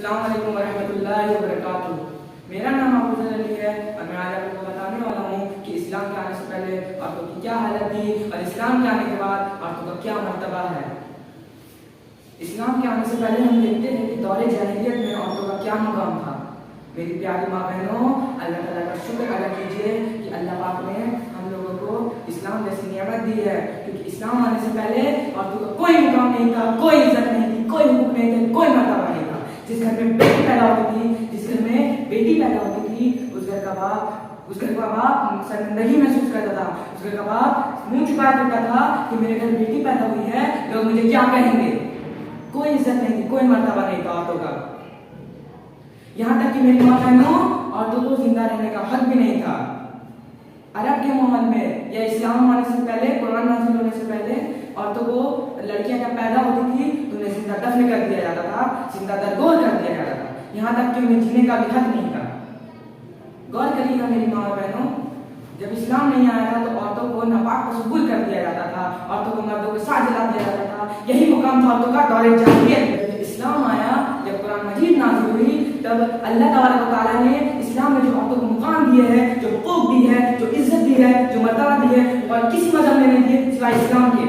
अस्सलाम वालेकुम वरहमतुल्लाहि वबरकातुहू। मेरा नाम अफजल अली है और मैं आज आपको बताने वाला हूँ कि इस्लाम के आने से पहले औरतों की क्या हालत थी और इस्लाम के आने के बाद औरतों का क्या मर्तबा है। इस्लाम के आने से पहले हम देखते हैं कि दौरे जाहिलियत में औरतों का क्या मुकाम था। मेरी प्यारी माँ बहनों, अल्लाह ताला का शुक्र अदा कीजिए कि अल्लाह पाक ने हम लोगों को इस्लाम जैसी नियामत दी है, क्योंकि इस्लाम आने से पहले औरतों का कोई मुकाम नहीं था, कोई इज्जत नहीं थी, कोई हुक्म नहीं थे, कोई मर्तबा नहीं था। जिस घर में बेटी पैदा होती थी, जिस घर में बेटी पैदा होती थी, उस घर का बाप शर्मिंदगी महसूस करता था। उस घर का बाप मुंह छुपाए रखता था कि मेरे घर बेटी पैदा हुई है, लोग मुझे क्या कहेंगे। कोई इज्जत नहीं थी, कोई मर्तबा नहीं था औरतों का। यहाँ तक कि मेरी माँ बहनों, औरतों को जिंदा रहने का हक भी नहीं था। अरब के माहौल में या इस्लाम आने से पहले, कुरान नाज़िल होने से पहले औरतों को लड़कियां जब पैदा होती थी तो उन्हें जिंदा दफन कर दिया जाता था, जिंदा दरगोर कर दिया जाता था, यहाँ तक कि उन्हें जीने का भी हक नहीं था। गौर करिएगा मेरी माँ और बहनों, जब इस्लाम नहीं आया था तो औरतों को नापाक कसूल कर दिया जाता था, औरतों को मर्दों के साथ जला दिया जाता था। यही मुकाम था औरतों का दौरे जाहिलियत। इस्लाम आया, जब कुरान मजीद नाज़िल हुई, तब अल्लाह तआला ने इस्लाम में जो औरतों को मुकाम दिए है, जो हुकूक दी है, जो इज्जत दी है, जो मर्तबा दी है, और किसी मजहब ने नहीं दिए सिवाय इस्लाम के।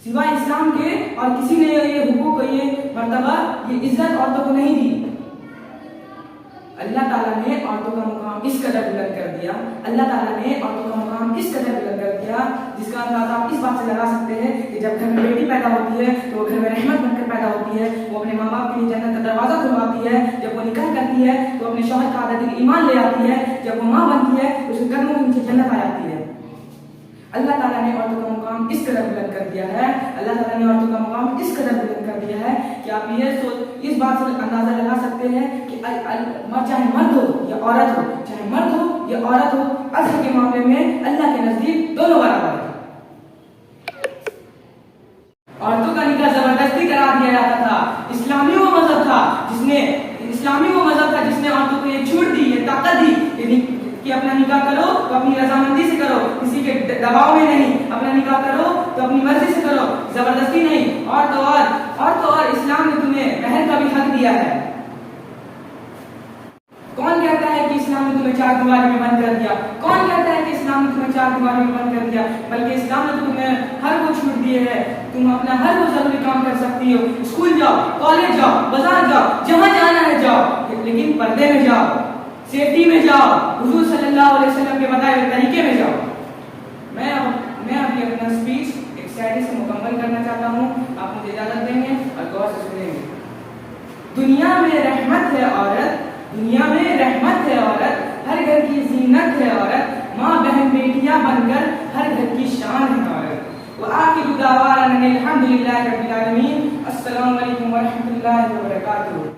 सिवाय इस्लाम के और किसी ने ये हुकूक, ये मर्तबा, ये इज्जत औरतों को नहीं दी। अल्लाह ताला ने औरतों का मुकाम इस कदर बुलंद कर दिया, अल्लाह ताला ने औरतों का मुकाम इस कदर बुलंद कर दिया, जिसका अंदाजा आप इस बात से लगा सकते हैं कि जब घर में बेटी पैदा होती है तो वो घर में रहमत बनकर पैदा होती है। वो अपने माँ बाप के लिए जन्नत का दरवाजा खुलवाती है। जब वो निकाह करती है तो अपने शौहर का आधा दिल ईमान ले आती है। जब वो माँ बनती है तो उसके कदमों के नीचे जन्नत आ जाती है। अल्लाह ताला ने औरतों का मुकाम इस कदर बुलंद कर दिया है, अल्लाह ताला ने औरतों का मुकाम इस कदर बुलंद कर दिया है कि आप इस बात से अंदाजा लगा सकते हैं कि चाहे मर्द हो या औरत हो, चाहे मर्द हो या औरत हो, अज़्ल के मामले में अल्लाह के नजदीक दोनों बराबर है। औरतों का निकाह जबरदस्ती करा दिया जाता था। इस्लामी वो मजहब था जिसने औरतों को ये छूट दी, ये ताकत दी कि अपना निकाह करो तो अपनी रजामंदी से करो, किसी के दबाव में नहीं। अपना निकाह करो तो अपनी मर्जी से करो, जबरदस्ती नहीं। और इस्लाम ने तुम्हें महर का भी हक दिया है। कौन कहता है कि इस्लाम ने तुम्हें चार दीवारी में बंद कर दिया? कौन कहता है कि इस्लाम ने तुम्हें चार दीवारी में बंद कर दिया? बल्कि इस्लाम ने तुम्हें हर वो छूट दिए है, तुम अपना हर वो जरूरी काम कर सकती हो। स्कूल जाओ, कॉलेज जाओ, बाजार जाओ, जहां जाना है जाओ, लेकिन पर्दे में जाओ, सेफ्टी में जाओ, हुजूर सल्लल्लाहु अलैहि वसल्लम के बताए हुए तरीके में जाओ। मैं अभी अपना स्पीच एक शायरी से मुकम्मल करना चाहता हूँ, आप मुझे इजाजत देंगे और गौर से सुनेंगे। दुनिया में रहमत है औरत, दुनिया में रहमत है औरत, हर घर की जीनत है औरत, माँ बहन बेटियां बनकर हर घर की शान है औरत। व आखिरु दावाना अनिल हम्दुलिल्लाहि रब्बिल आलमीन। अस्सलामु अलैकुम व रहमतुल्लाहि व बरकातुहू।